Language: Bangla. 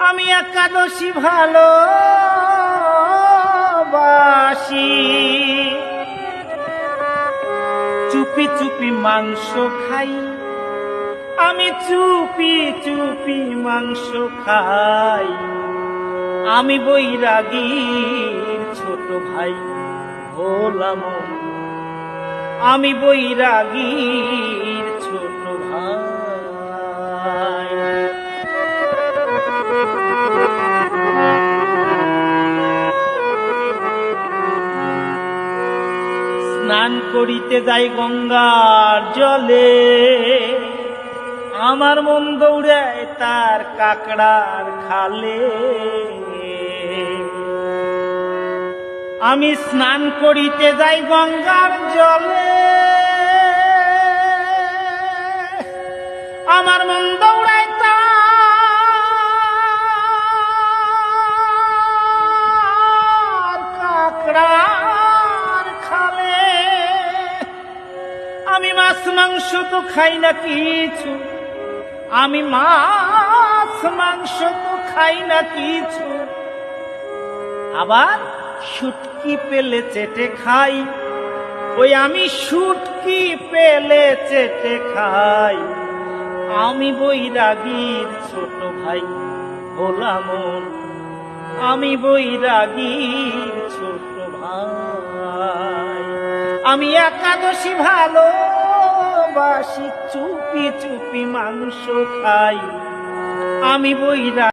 আমি একাদশী ভালোবাসি, চুপি চুপি মাংস খাই, আমি চুপি চুপি মাংস খাই। আমি বৈরাগীর ছোট ভাই হলাম, আমি বৈরাগীর ছোট ভাই। স্নান করিতে যাই গঙ্গার জলে, আমার মন দৌড়ায় তার কাকড়ার খালে। আমি স্নান করিতে যাই গঙ্গার জলে, আমার মন দৌড়ায় তার কাকড়ার খালে। আমি মাছ মাংস তো খাই না কিছু, আমি মাছ মাংস তো খাই না কিছু, আবার শুটকি পেলে চেটে খাই। ওই আমি শুটকি পেলে চেটে খাই। আমি বৈরাগীর ছোট ভাই হলাম, আমি বৈরাগীর ছোট ভাই। আমি একাদশী ভালোবাসি, চুপি চুপি মাংস খাই, আমি বৈরাগী।